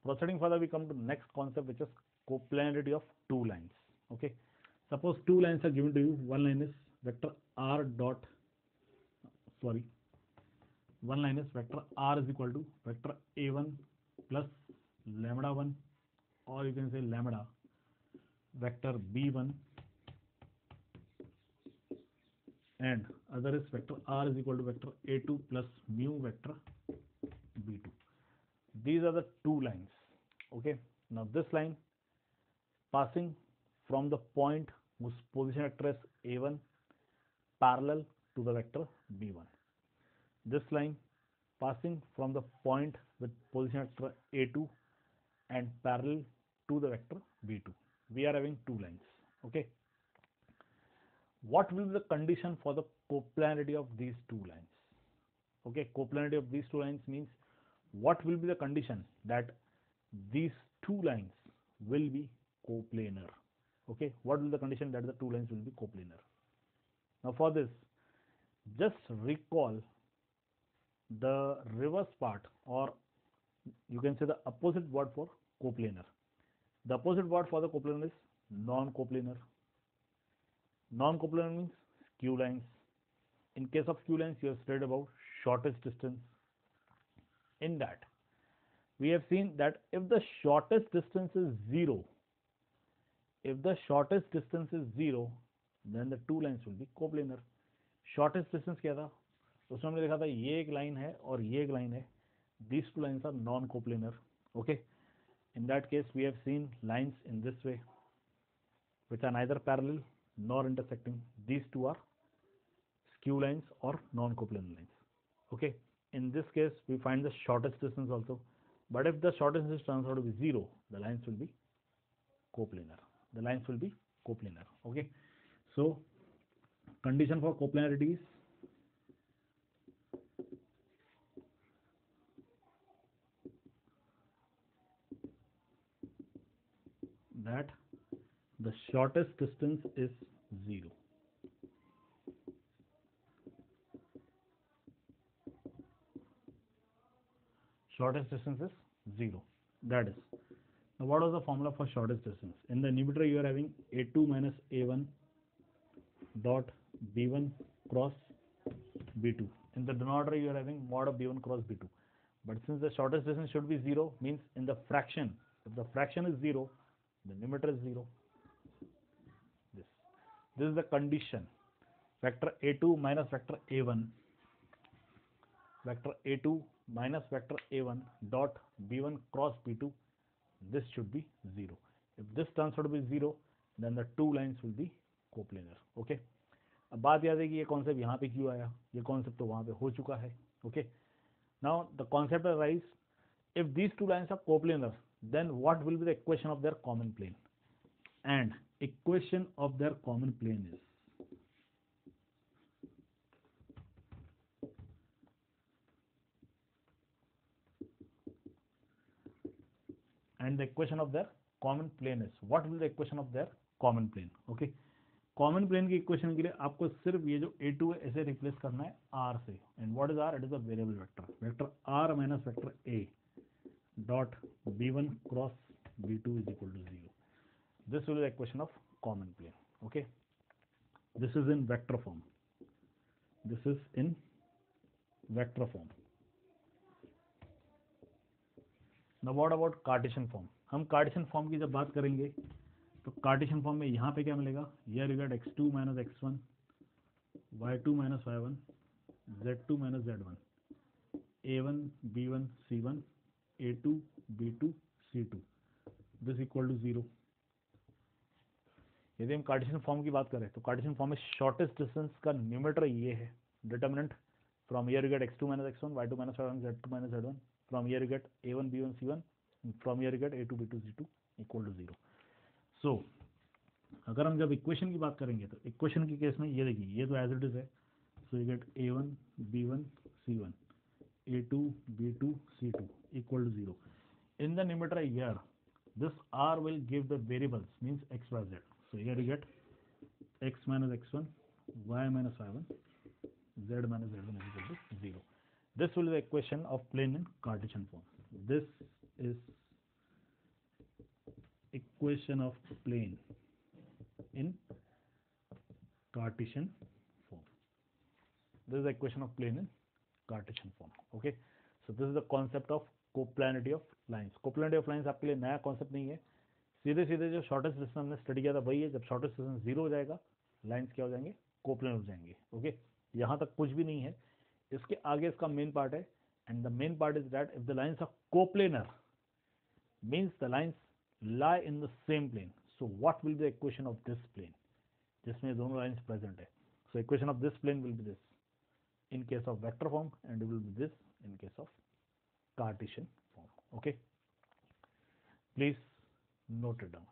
Proceeding further, we come to next concept, which is coplanarity of two lines. Okay, suppose two lines are given to you. One line is vector r dot, sorry, one line is vector r is equal to vector a1 plus lambda 1, or you can say lambda vector b1, and other is vector r is equal to vector a2 plus mu vector b2. These are the two lines. Okay, now this line passing from the point whose position vector is a1 parallel to the vector b1. This line passing from the point with position vector a2 and parallel to the vector b2. We are having two lines. Okay, what will be the condition for the coplanarity of these two lines? Okay, coplanarity of these two lines means what will be the condition that these two lines will be coplanar? Okay, what will be the condition that the two lines will be coplanar? Now for this, just recall the reverse part, or you can say the opposite word for coplanar. The opposite word for the coplanar is non-coplanar. Non-coplanar means skew lines. In case of skew lines, you have studied about shortest distance. In that, we have seen that if the shortest distance is 0, then the two lines will be coplanar. Shortest distance क्या था? उसमें हमने देखा था ये एक line है और ये एक लाइन है. These two lines are non-coplanar. Okay. In that case, we have seen lines in this way, which are neither parallel nor intersecting. These two are skew lines or non-coplanar lines. Okay. In this case, we find the shortest distance also. But if the shortest distance turns out to be 0, the lines will be coplanar. Okay. So, condition for coplanarity is that the shortest distance is 0. Shortest distance is 0. That is. Now, what was the formula for shortest distance? In the numerator, you are having a2 minus a1 dot b1 cross b2. In the denominator, you are having mod of b1 cross b2. But since the shortest distance should be 0, means in the fraction, if the fraction is 0, the numerator is 0. This is the condition. Vector a2 minus vector a1, vector a2 minus vector a1 dot b1 cross b2, this should be 0. If this turns out to be 0, then the two lines will be coplanar. Okay. अब बात याद है कि ये concept यहाँ पे क्यों आया, ये कॉन्सेप्ट तो वहाँ पे हो चुका है. Okay. Now the concept arises, if these two lines are coplanar, then what will be the equation of their common plane? And equation of their common plane is what will the equation of their common plane? Okay, common plane की equation के लिए आपको सिर्फ ये जो a2 है ऐसे replace करना है r से. And what is r? It is a variable vector. Vector r minus vector a dot b1 cross b2 is equal to 0. This will be the equation of common plane. Okay, this is in vector form. Now what about Cartesian form? हम Cartesian form की जब बात करेंगे तो Cartesian form में यहाँ पे क्या मिलेगा? Here you get x2 minus x1, y2 minus y1, z2 minus z1, a1 b1 c1, a2 b2 c2. This equal to 0. यदि हम कार्टेशियन फॉर्म की बात करें तो कार्टेशियन फॉर्म में शॉर्टेस्ट डिस्टेंस का न्यूमरेटर ये है, determinant from here you get x2 minus x1, y2 minus y1, z2 minus z1, from here you get a1 b1 c1, from here you get a2 b2 c2 equal to 0. So अगर हम जब equation की बात करेंगे तो equation के case में ये देखिए, ये तो एज इट इज है. So you get a1 b1 c1, a2 b2 c2 equal to 0. In the numerator here, this r will give the variables, means x, y, z. So here you get x minus x1, y minus y1, z minus z1 is equal to 0. This will be the equation of plane in Cartesian form. This is equation of plane in Cartesian form. This is the equation of plane in Cartesian form. Okay, so this is the concept of coplanarity of lines. Coplanarity of lines आपके लिए नया concept नहीं है, सीधे सीधे जो shortest distance हमने study किया था वही है. जब शॉर्टेस्ट डिस्टेंस 0 हो जाएगा, लाइंस क्या हो जाएंगे, कोप्लेनर हो जाएंगे. ओके, यहाँ तक कुछ भी नहीं है. इसके आगे इसका मेन पार्ट है, and the main part is that if the lines are coplanar means the lines lie in the same plane. So what will be the equation of this plane, जिसमें दोनों lines present है? So equation of this plane will be this in case of vector form, and it will be this in case of Cartesian form. Okay, please note it down.